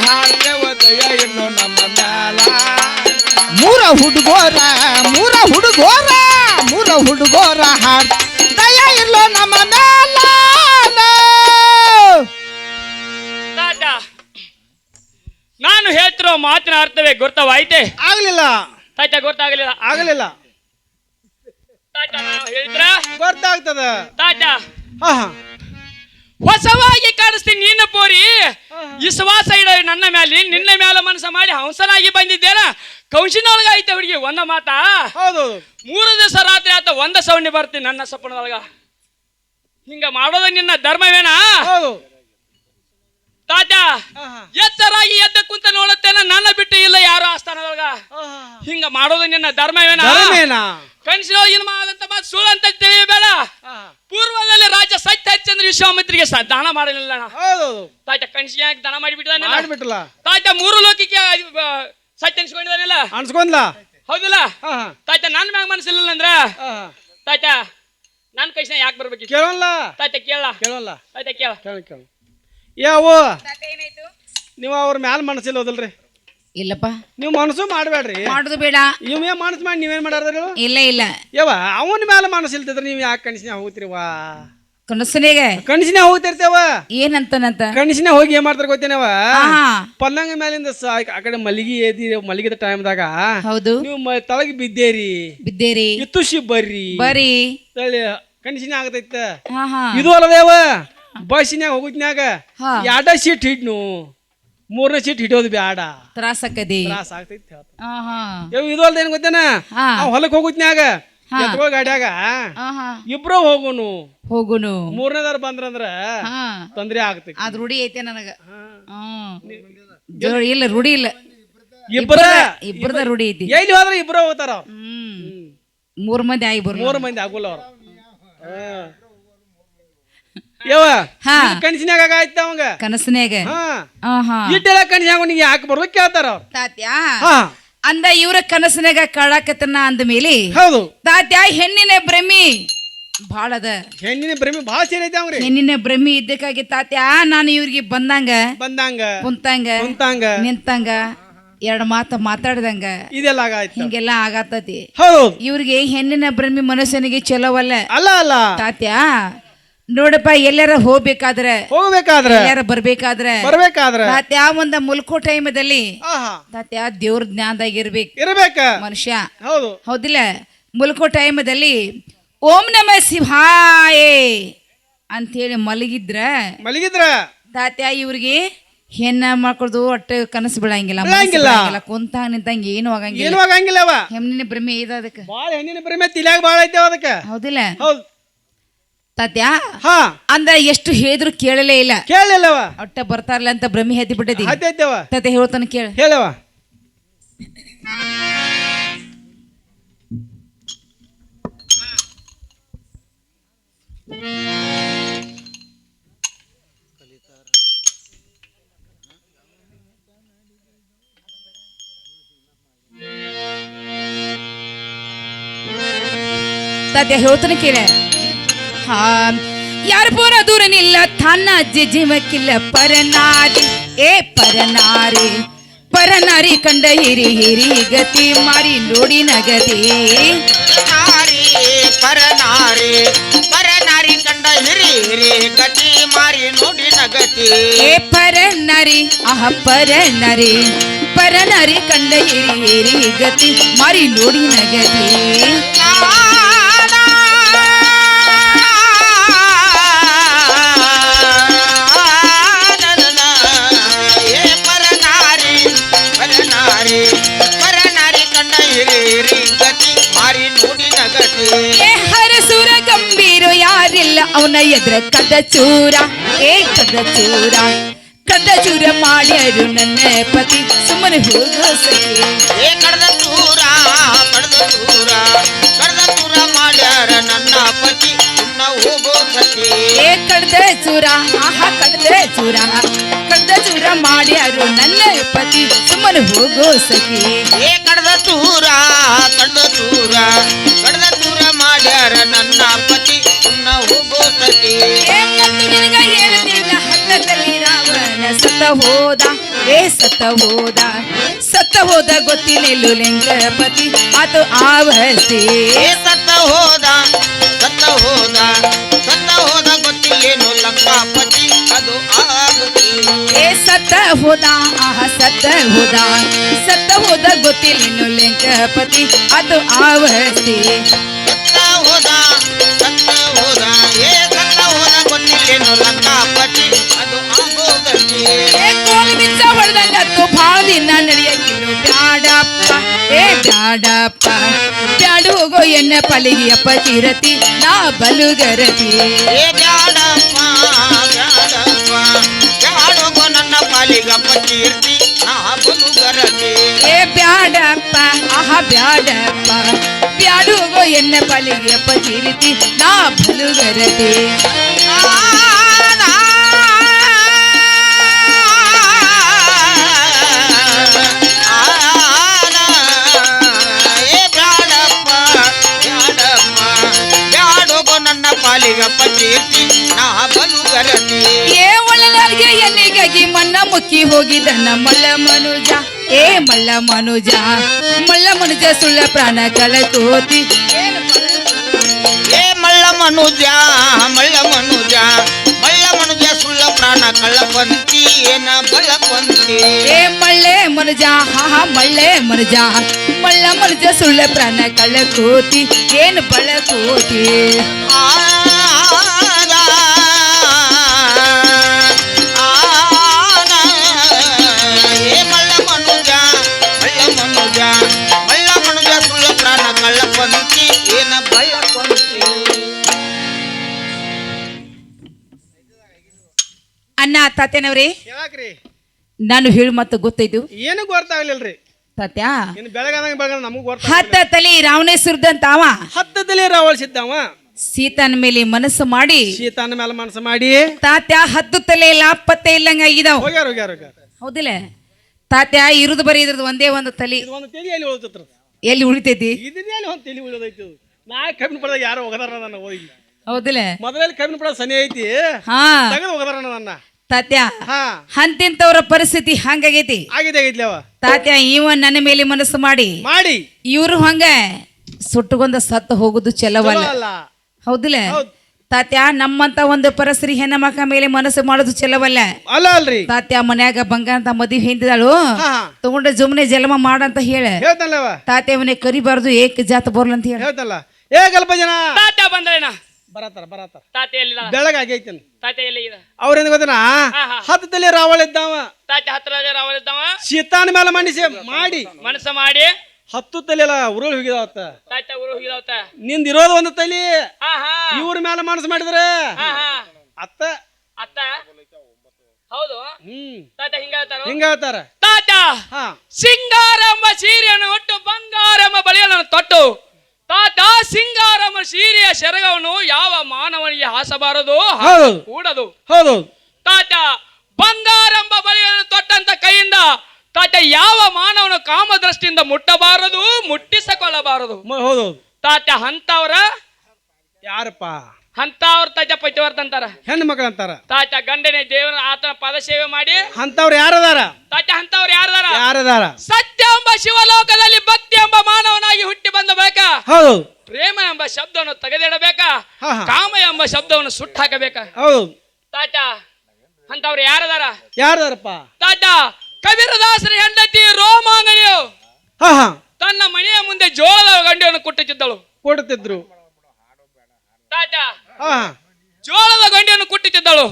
ಹಾಡ್ತೇವ ದಯ ಇನ್ನು ನಮ್ಮ ಮ್ಯಾಲ. ಮೂರ ಹುಡುಗೋರ, ಮೂರ ಹುಡುಗೋರ, ಮೂರ ಹುಡುಗೋರ ಹಾಡ್ ದಯ ಇಲ್ಲ ನಮ್ಮ ಮೇಲ. ತಾತ, ನಾನು ಹೇಳ್ತೀನಿ ಹೇಳುತ್ತಿರುವ ಮಾತಿನ ಅರ್ಥವೇ ಗೊತ್ತವಾಯ್ತೆ? ಆಗ್ಲಿಲ್ಲ ತಾಯ್ತ ಗೊತ್ತಾಗಲಿಲ್ಲ. ಆಗಲಿಲ್ಲ ತಾಯ್ತ ನಾವು ಹೇಳಿದ್ರ ಗೊತ್ತಾಗ್ತದ. ತಾಯ್ತ ಹಾ ಹಾ ಹೊಸವಾಗಿ ಕಾಣಿಸ್ತೀನಿ ನೀನು ಪೋರಿ. ವಿಶ್ವಾಸ ಇಡೋ ನನ್ನ ಮೇಲೆ, ನಿನ್ನ ಮೇಲೆ ಮನಸ್ಸ ಮಾಡಿ ಹಂಸನಾಗಿ ಬಂದಿದ್ದೇನ. ಕೌಶಿನೊಳಗ ಐತೆ ಹುಡುಗಿ ಒಂದ ಮಾತ. ಹೌದು 3 ದಿವಸ ರಾತ್ರಿ ಆತ ಒಂದ ಸವಣಿ ಬರ್ತೀನಿ ನನ್ನ ಸಪನದೊಳಗ. ಹಿಂಗ ಮಾಡೋದ ನಿನ್ನ ಧರ್ಮವೇನ? ಹೌದು. ತಾತ ಎಚ್ಚರಾಗಿ ಎದ್ದ ಕುಂತ ನೋಡುತ್ತೇನ, ನನ್ನ ಬಿಟ್ಟು ಇಲ್ಲ ಯಾರು ಆಸ್ಥಾನದೊಳಗ. ಹಿಂಗ ಮಾಡೋದು ನಿನ್ನ ಧರ್ಮವೇನ? ಕನಸಿನೊಳಗಿನ ಮಾದಂತ ಮಾತು ಸುಳ್ಳು ಅಂತ ತಿಳಿಯಬೇಡ. ಪೂರ್ವದಲ್ಲಿ ರಾಜ ಸತ್ಯ ಹರಿಶ್ಚಂದ್ರ ವಿಶ್ವಾಮಿತ್ರಿಗೆ ದಾನ ಮಾಡಲಿಲ್ಲ. ತಾತ ಕನಸಿಗೆ ಯಾಕೆ ದಾನ ಮಾಡಿಬಿಟ್ಟಿಲ್ಲ? ತಾತ 3 ಲೋಕಕ್ಕೆ ಸತ್ಯ ಅನ್ಸ್ಕೊಂಡಿದಾನಿಲ್ಲ ಅನ್ಸ್ಕೊಂಡ್ಲ. ಹೌದಿಲ್ಲ? ತಾತ ನನ್ನ ಮ್ಯಾಗ ಮನಸ್ಸಿಲ್ಲ ಅಂದ್ರ ತಾತ ನನ್ನ ಕೈಸಿನ ಯಾಕೆ ಬರ್ಬೇಕು? ಕೇಳಲ್ಲ ತಾತ ಕೇಳ ಕೇಳಲ್ಲ. ತಾತ ಕೇಳ ಕೇಳ ಯಾವ ನೀವು ಅವ್ರ ಮ್ಯಾಲ ಮನಸ್ಸಿಲ್ಲ ಹೋದಲ್ರಿ? ಇಲ್ಲಪ್ಪ, ನೀವು ಮನಸ್ಸು ಮಾಡ್ಬೇಡ್ರಿ. ಮಾಡುದು ಬೇಡ. ಇವ್ ಮನಸ್ಸು ಮಾಡಿ ನೀವೇನ್ ಮಾಡಾರ್ದ್ರಿ? ಇಲ್ಲ ಇಲ್ಲ ಯವ ಅವನ ಮ್ಯಾಲ ಮನಸ್ಸು ಇಲ್ತಿದ್ರೆ ನೀವ್ ಯಾಕೆ ಕನಸಿನ ಹೋಗ್ತಿರಿವಾ? ಕನಸನೇಗೆ ಕನಸಿನ ಹೋಗ್ತಿರ್ತೇವ. ಏನಂತನಂತ ಕನಸಿನ ಹೋಗಿ ಏನ್ ಮಾಡ್ತಾರ ಗೊತ್ತೇನವ? ಆಹಾ. ಪಲ್ಲಂಗ ಮ್ಯಾಲಿಂದ ಆ ಕಡೆ ಮಲಗಿದ ಟೈಮ್ದಾಗ ಹೌದು, ನೀವು ತಳಗಿ ಬಿದ್ದೇರಿ ಇತ್ತುಷಿ ಬರ್ರಿ ಬರೀ ಕನಸಿನ ಆಗತೈತ. ಆಹಾ. ಇದು ಅಲ್ಲದೇವ ಬಸ್ಸಿನ್ಯಾಗ ಹೋಗುದ್ನ್ಯಾಗ ಹಾ. 2 ಸೀಟ್ ಹಿಡ್ನು 3ನೇ ಸೀಟ್ ಹಿಡಿಯೋದು ಬ್ಯಾಡ, ತ್ರಾಸಕ್ಕದಿ. ತ್ರಾಸ ಆಗ್ತೈತಿ. ಆಹಾ. ಇದು ಅಲ್ದೇನ್ ಗೊತ್ತೇನ? ಹಾ. ಹೊಲಕ್ ಹೋಗುದ್ನ್ಯಾಗ ಎತ್ಕೋ ಗಾಡ್ಯಾಗ ಆಹಾ. ಇಬ್ರು ಹೋಗುನು, 3ನೇದಾರ ಬಂದ್ರಂದ್ರ ಹಾ ತೊಂದ್ರೆ ಆಗ್ತೈತಿ. ಅದ್ ರೂಢಿ ಐತೆ ನನಗ. ಇಲ್ಲ ರೂಢಿ ಇಲ್ಲ, ಇಬ್ಬರದ ರೂಢಿ ಐತಿ. ಎಲ್ಲಿ ಹೋದ್ರ ಇಬ್ರು ಹೋಗ್ತಾರ. 3 ಮಂದಿ ಆಗಿ ಬರ್ 3 ಮಂದಿ ಆಗುಲ್ಲ ಅವ್ರ. ಯವ ಕನಸಿನ್ಯಾಗ ಆಯ್ತ ಅವಂಗ ಕನಸನ್ಯಾಗ. ಇಟ್ಟೆಲ್ಲ ಕನಸಿನ್ಯಾಗ ಅವನಿಗೆ ಯಾಕೆ ಬರ್ಲಿಕ್ಕೆ ಕೇಳ್ತಾರ ಅವ್ರು. ತಾತ್ಯ ಅಂದ ಇವ್ರ ಕನಸನಾಗ ಕಾಳಾಕತನ ಅಂದ ಮೇಲೆ ಹೌದು ತಾತ್ಯ ಹೆಣ್ಣಿನ ಭ್ರಮಿ ಭಾಳ ಅದ. ಹೆಣ್ಣಿನ ಭ್ರಮೆ ಭಾಳ ಸೇರಿ ಐತೆ ಅವ್ರಿ. ಹೆಣ್ಣಿನ ಭ್ರಮಿ ಇದ್ದಕ್ಕಾಗಿ ತಾತ್ಯ ನಾನು ಇವ್ರಿಗೆ ಬಂದಂಗ ಕುಂತಂಗ ನಿಂತಂಗ 2 ಮಾತು ಮಾತಾಡ್ದಂಗ ಇದೆಲ್ಲ ಆಗಾಯ್ತು, ಹಿಂಗೆಲ್ಲ ಆಗತತಿ. ಹೌದು. ಇವ್ರಿಗೆ ಹೆಣ್ಣಿನ ಭ್ರಮಿ ಮನುಷ್ಯನಿಗೆ ಚಲೋವಲ್ಲ. ಅಲ್ಲ ತಾತ್ಯ ನೋಡಪ್ಪ, ಎಲ್ಲಾರ ಹೋಗ್ಬೇಕಾದ್ರೆ ಎಲ್ಲಾರ ಬರ್ಬೇಕಾದ್ರೆ ತಾತ್ಯ ಒಂದ ಮುಲ್ಕೋ ಟೈಮದಲ್ಲಿ ತಾತ್ಯ ದೇವ್ರ ಜ್ಞಾನದಾಗ ಇರ್ಬೇಕ ಮನುಷ್ಯ. ಹೌದಿಲ್ಲ? ಮುಲ್ಕೋ ಟೈಮದಲ್ಲಿ ಓಂ ನಮ ಶಿವಾಯ ಅಂತೇಳಿ ಮಲಗಿದ್ರ ತಾತ್ಯ ಇವ್ರಿಗೆ ಹೆಣ್ಣ ಮಕ್ಕಳದು ಒಟ್ಟು ಕನಸು ಬಿಡಂಗಿಲ್ಲ, ಕುಂತಾಗ ನಿಂತಂಗ ಏನು ಆಗಂಗಿಲ್ಲ. ಹೆಣ್ಣಿನ ಭ್ರಮೆ ಇದೆ ಅದಕ್ಕೆ. ಹೆಣ್ಣಿನ ಭ್ರಮೆ ತಿಳ್ಯಾಗ ಬಾಳ ಐತೆ ಅದಕ್ಕೆ. ಹೌದಿಲ್ಲ ತಾತ್ಯ? ಅಂದ ಎಷ್ಟು ಹೇಳಿದ್ರು ಕೇಳಲೇ ಇಲ್ಲ. ಒಟ್ಟ ಬರ್ತಾರಲ್ಲ ಅಂತ ಭ್ರಮೆ ಹತ್ತಿ ಬಿಟ್ಟೈತಿ. ತಾತ್ಯ ಹೇಳ್ತಾನ ಕೇಳ. ಹೇಳವ. ತಾತ್ಯ ಹೇಳ್ತಾನ ಕೇಳ. ಯಾರ ಪೂರ ದೂರ ನಿಲ್ಲ ತನ್ನ ಜೀವಕ್ಕಿಲ್ಲ ಪರನಾರಿ ಪರನಾರಿ ಕಂಡ ಹಿರಿ ಗತಿ ಮಾರಿ ನೋಡಿ ನಗತಿ. ಪರನಾರಿ ಕಂಡ ಹಿರಿ ಗತಿ ಮಾರಿ ನೋಡಿ ನಗತಿ. ಪರನಾರಿ ಪರನಾರಿ ಕಂಡ ಹಿರಿ ಗತಿ ಮಾರಿ ನೋಡಿ ನಗತಿ. ಹರಸುರ ಗಂಭೀರ ಯಾರಿಲ್ಲ ಅವನ ಎದ್ರ ಕದ ಚೂರ ಮಾಡ್ಯಾರು ನನ್ನ ಪತಿ ಸುಮ್ಮನೆ ಹೋಗೋ ಸಖಿ. ಕಡದ ಚೂರ ಮಾಡ್ಯಾರ ನನ್ನ ಪತಿ ಸುಮ್ಮನೆ ಹೋಗೋ ಸಖಿ. ಕಡ್ದ ಚೂರ ಮಾಡ್ಯಾರು ನನ್ನ ಪತಿ ಸುಮ್ಮನೆ ಹೋಗೋ ಸಖಿ. ಕಡದ ಚೂರ ಮಾಡ್ಯಾರ ನನ್ನ ಪತಿ ಸುಮ್ಮನೆ ಹೋಗೋ ಸಖಿ. ನಿನಗ ಹೇಳ್ತಿಲ್ಲ ಹತ್ತದಲ್ಲಿ ರಾವಣ ಸತ್ತ ಹೋದ ಗೊತ್ತಿಲ್ಲ ಲಿಂಗಪತಿ ಆತು ಆವಸಿ. ಸತ್ತ ಹೋದ ಗೊತ್ತಿಲ್ಲ ಕೊಟ್ಟಿಲ್ಲೇನು ಲಂಕಾಪತಿ ಅದು ಆಗುತ್ತೆ ಏ ಸತ್ತ ಹೋದ ಸತ್ತ ಹೋದ ಗೊತ್ತಿಲ್ಲೇನು ಲಂಕಾಪತಿ ಅದು ಆವಸ್ತಿ ಸತ್ತ ಹೋದ ಏ ಸತ್ತ ಹೋದ ಗೊತ್ತಿಲ್ಲೇನು ಲಂಕಾಪತಿ ಅದು ಆಗೋಗತಿ ಏ ಕೋಲ್ ಬಿಚ್ಚ ಹೊಡೆದಂಗತ್ತು ಭಾಳ ದಿನ ನಡೆಯಕಿಲ್ಲ ಬ್ಯಾಡಪ್ಪ ಏ ಬ್ಯಾಡಪ್ಪ ಬ್ಯಾಡು ಹೋಗೋ ಎನ್ನ ಪಲಿಗೆಯಪ್ಪ ಚಿರತಿ ನಾ ಬಲುಗರತಿ ಏ ಬ್ಯಾಡಪ್ಪ ಬ್ಯಾಡೋಗೋ ನನ್ನ ಪಾಲಿಗಪ್ಪ ಕೀರ್ತಿ ನಾ ಬಲುಗರತಿ ಏ ಬ್ಯಾಡಪ್ಪ ಬ್ಯಾಡಪ್ಪ ಬ್ಯಾಡು ಹೋಗೋ ಎನ್ನ ಪಲಿಗೆಯಪ್ಪ ಚಿರತಿ ನಾ ಬಲುಗರತಿ ನನ್ನ ಪಾಲಿಗಪ್ಪ ಕೀರ್ತಿ ನಾ ಬಲುಗರತಿ ಏ ಒಳಗೆ ಎಲ್ಲಿಗಾಗಿ ಮಣ್ಣ ಮುಕ್ಕಿ ಹೋಗಿದನ ಮಲ್ಲ ಮನುಜ ಏ ಮಲ್ಲ ಮನುಜ ಸುಳ್ಳ ಪ್ರಾಣ ಕಳಕೋತಿ ಏ ಮಲ್ಲ ಮನುಜ ಸುಳ್ಳ ಪ್ರಾಣ ಕಳ್ಳಪಂತಿ ಏನ ಬಳಪಂತಿ ಏ ಮಳ್ಳೆ ಮನುಜ ಮಲ್ಲ ಮನುಜ ಸುಳ್ಳ ಪ್ರಾಣ ಕಳಕೋತಿ ಏನು ಬಳಕೋತಿ ಏ ಮಲ್ಲ ಮನುಜ ಸುಳ್ಳ ಪ್ರಾಣ ಕಳ್ಳಪಂತಿ ಏನ ಬಳಪಂತಿ ಅಣ್ಣ ತಾತ್ಯನವ್ರಿ ಯಾಕ್ರಿ ನಾನು ಹೇಳಿ ಮತ್ತೆ ಗೊತ್ತೈತು ಏನು ಗೊತ್ತಾಗ್ಲಿಲ್ರಿ ತಾತ್ಯ ಇನ್ನು ಬೆಳಗಾದಂಗ ನಮಗ್ ಗೊತ್ತ ಹತ್ತ ತಲೆ ರಾವಣೇಶ್ವರದಂತ ಅವ ಹತ್ತದಲ್ಲಿ ರಾವಳಿಸಿದ್ದವ ಸೀತನ ಮೇಲೆ ಮನಸ್ಸು ಮಾಡಿ ಶೀತಾನ ಮೇಲೆ ಮನಸ್ಸು ಮಾಡಿ ತಾತ್ಯ 10 ತಲೆ ಇಲ್ಲ ಪತ್ತೆ ಇಲ್ಲಂಗ ಆಗಿದಾವ ಹೋಗ್ಯಾರ ಹೌದಿಲ್ಲ ತಾತ್ಯ ಇರುದು ಬರೀ ಇದ್ರದ್ದು ಒಂದೇ ಒಂದು ತಲೆ ಇದು ಒಂದು ತಲೆ ಎಲ್ಲಿ ಉಳಿತತ್ರ ಎಲ್ಲಿ ಉಳಿತೈತಿ ಇದನ್ನೆಲ್ಲಿ ಒಂದು ತಲೆ ಉಳಿದೈತಿ ನಾ ಕಬ್ಬಿನ ಪಡೆದಾಗ ಯಾರೋ ಹೋಗದಾರ ನನ್ನ ಹೋಗಿ ಹೌದಿಲ್ಲ ಮೊದಲಲ್ಲಿ ಕಬ್ಬಿನ ಪಡ ಸನಿ ಐತಿ ಹಾ ತೆಗೆದು ಹೋಗದಾರ ನನ್ನ ತಾತ್ಯ ಹಾ ಅಂತಿಂತವ್ರ ಪರಿಸ್ಥಿತಿ ಹಂಗಾಗೈತಿ ಆಗಿದ್ಲೆ ಅವ ತಾತ್ಯ ಇವ ನನ್ನ ಮೇಲೆ ಮನಸ್ಸು ಮಾಡಿ ಇವ್ರು ಹಂಗ ಸುಟ್ಟುಗೊಂದ ಸತ್ತು ಹೋಗುದು ಚೆಲವಲ್ಲ ಅಲ್ಲ ಹೌದಿಲ್ಲ ತಾತ್ಯ ನಮ್ಮಂತ ಒಂದು ಪರಸ್ತ್ರೀ ಹೆಣ್ಣ ಮಕ್ಕ ಮೇಲೆ ಮನಸ್ಸು ಮಾಡೋದು ಚೆಲವಲ್ಲ ಅಲ್ಲ ಅಲ್ರಿ ತಾತ್ಯ ಮನ್ಯಾಗ ಬಂಗಾರ ಅಂತ ಮದುವೆ ಹಿಂದಿದಾಳು ತಗೊಂಡ ಜುಮ್ನೆ ಜಲಮ ಮಾಡಂತ ಹೇಳ ಹೇಳ್ತಲ್ಲವ ತಾತ್ಯ ಅವನೇ ಕರಿಬಾರ್ದು ಏಕ ಜಾತ ಬರ್ಲ ಅಂತ ಹೇಳ ಹೇಳ್ತಲ್ಲ ಏ ಗಲ್ಪ ಜನ ತಾತ ಬಂದ್ರೇನ ಬರತಾರ ತಾತ ಎಲ್ಲಿದ ಬೆಳಗಾಗಿ ಐತನ್ ತಾತ ಎಲ್ಲಿ ಇದೆ ಅವ್ರೇನ್ ಗೊತ್ತನ ಹತ್ತದಲ್ಲಿ ರಾವಳ ಇದ್ದಾವ ತಾತ ಹತ್ರ ರಾವಣ ಇದ್ದಾವ ಶೀತಾನ ಮೇಲೆ ಮನಸ್ಸ ಮಾಡಿ 10 ತಲೆ ಅಲ್ಲ ಉರುಳು ಹೋಗಿದಾವತ್ತ ತಾತ ಊರು ಹೋಗಿದಾವತ್ತ ನಿಂದ ಇರೋದು ಒಂದು ತಲೆ ಆಹಾ ಇವ್ರ ಮೇಲೆ ಮನಸ್ಸು ಮಾಡಿದ್ರೆ ಆಹಾ ಅತ್ತ ಅತ್ತ ಹೌದು ತಾತ ಹಿಂಗ ಹೇಳ್ತಾರ ತಾತ ಸಿಂಗಾರಮ್ಮ ಸೀರೆಯನ್ನು ಒಟ್ಟು ಬಂಗಾರಮ್ಮ ಬಳಿಯನ್ನು ತೊಟ್ಟು ತಾತ ಸಿಂಗಾರಮ್ಮ ಸೀರೆಯ ಸೆರಗವನ್ನು ಯಾವ ಮಾನವನಿಗೆ ಹಾಸಬಾರದು ಕೂಡದು ಹೌದು ತಾತ ಬಂಗಾರಂಬ ಬಳಿಯನ್ನು ತೊಟ್ಟಂತ ಕೈಯಿಂದ ತಾತ ಯಾವ ಮಾನವನ ಕಾಮದೃಷ್ಟಿಯಿಂದ ಮುಟ್ಟಬಾರದು ಮುಟ್ಟಿಸಿಕೊಳ್ಳಬಾರದು ಹೌದು ತಾತ ಅಂತವ್ರ ಯಾರಪ್ಪ ಅಂತವ್ರ ತಾತ ಪೈತವರ್ತ ಅಂತಾರ ಹೆಣ್ಣು ಮಕ್ಕಳು ಅಂತಾರ ತಾತ ಗಂಡನೇ ದೇವರ ಆತನ ಪದ ಸೇವೆ ಮಾಡಿ ಅಂತವ್ರು ಯಾರದಾರ ತಾತ ಅಂತವ್ರು ಯಾರದಾರ ಸತ್ಯ ಎಂಬ ಶಿವಲೋಕದಲ್ಲಿ ಭಕ್ತಿ ಎಂಬ ಮಾನವನಾಗಿ ಹುಟ್ಟಿ ಬಂದಬೇಕಾ ಹೌದು ಪ್ರೇಮ ಎಂಬ ಶಬ್ದವನ್ನು ತೆಗೆದಿಡಬೇಕಾ ಕಾಮ ಎಂಬ ಶಬ್ದವನ್ನು ಸುಟ್ಟು ಹಾಕಬೇಕಾ ಹೌದು ತಾತ ಅಂತವ್ರು ಯಾರದಾರಪ್ಪ ತಾತ ಕಬೀರದಾಸರ ಹೆಂಡತಿ ರೋಮಾಂಗನಿಯು ತನ್ನ ಮನೆಯ ಮುಂದೆ ಜೋಳದ ಗಂಡಿಯನ್ನು ಕೊಡುತ್ತಿದ್ರು ತಾತ ಜೋಳದ ಗಂಡಿಯನ್ನು ಕುಟ್ಟುತ್ತಿದ್ದಳು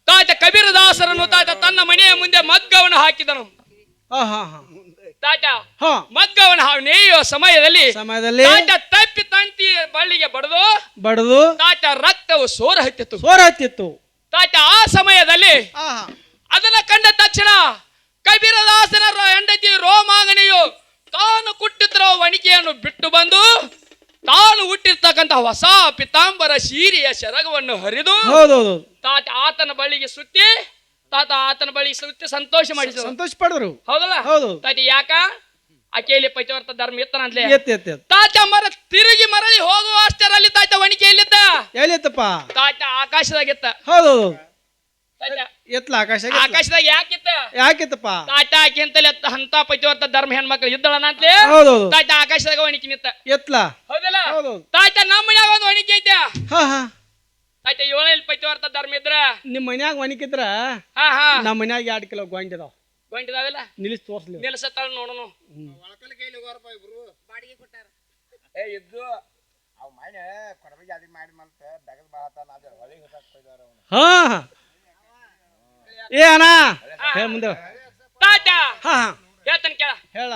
ತಾತ ಕಬೀರದಾಸರನ್ನು ತಾತ ತನ್ನ ಮನೆಯ ಮುಂದೆ ಮಗ್ಗವನ್ನು ಹಾಕಿದನು ತಾತ ಮಗ್ಗವನ್ನು ನೇಯುವ ಸಮಯದಲ್ಲಿ ತಾತ ತಪ್ಪಿ ತಂತಿ ಬಳ್ಳಿಗೆ ಬಡದು ತಾತ ರಕ್ತವು ಸೋರ ಹತ್ತಿತ್ತು ತಾತ ಆ ಸಮಯದಲ್ಲಿ ಅದನ್ನ ಕಂಡ ತಕ್ಷಣ ಕಬೀರದಾಸನ ಹೆಂಡತಿ ರೋಮಾಂಗನಿಯು ತಾನು ಕುಟ್ಟಿದ್ರೋ ವಣಿಕೆಯನ್ನು ಬಿಟ್ಟು ಬಂದು ತಾನು ಹುಟ್ಟಿರ್ತಕ್ಕಂತ ಹೊಸ ಪಿತಾಂಬರ ಸೀರೆಯ ಸೆರಗವನ್ನು ಹರಿದು ತಾತ ಆತನ ಬಳಿಗೆ ಸುತ್ತಿ ಸಂತೋಷ ಪಡೆದ್ರು ಹೌದಲ್ಲ ತಾತ ಯಾಕ ಆಕೆಯಲ್ಲಿ ಪೈತವರ್ತ ಧರ್ಮ ಎತ್ತನಂತಲೇ ತಾತ ತಿರುಗಿ ಮರಳಿ ಹೋಗುವ ಅಷ್ಟರಲ್ಲಿ ತಾತ ವಣಿಕೆಯಲ್ಲಿತ್ತ ತಾತ ಆಕಾಶದಾಗಿತ್ತ ಆಕಾಶದಾಗ ಯಾಕಿತ್ತಪ್ಪ ತಾತ ಆಕೆಂತಲೇ ಅಂತ ಪೈತವರ್ತ ಧರ್ಮ ಹೆಣ್ಮಕ್ಳು ಇದ್ದಳನ ಅಂತಲೇ ತಾತ ಆಕಾಶದಾಗ ವಣಿಕೆ ನಿತ್ತ ಎತ್ಲ ಹೌದಲ್ಲ ತಾತ ನಮ್ಮ ಮನ್ಯಾಗ ಒಂದು ವಣಿಕೆ ಐತೆ ಆಯ್ತಾ 7 ಪೈತ್ಯವಾರ್ಥ ಧರ್ಮ ಇದ್ರ ನಿಮ್ಮ ಮನ್ಯಾಗ ಒಣಕಿದ್ರ ಹಾ ಹಾ ನಮ್ಮ ಮನ್ಯಾಗ 2 ಕಿಲೋ ಗೊಂಡಿ ಅದಾವ. ಗೊಂಟಿದಾವಿಲ್ಲ ನಿಲ್ಲಿಸಿ ತೋರ್ಸ್ಲಿ. ನಿಲ್ಸತ್ತಾಳ ನೋಡೋನು. ಏ ಇದ್ದು ಅವ್ ಮಾಡಿ ಕೊಡಬಿ ಜಾತಿ ಮಾಡಿ ಮಲ್ತ ದಗದ್ ಬಾಳತಾನ ಅದ ಹೊಳಿ ಹೊಸಾಕ್ತಿದಾರ ಅವನು. ಹಾ ಏ ಅಣ್ಣ ಹೇಳ ಮುಂದೆ. ತಾತ ಹಾ ಹಾ ಹೇಳ್ತಾನೆ ಕೇಳ. ಹೇಳ.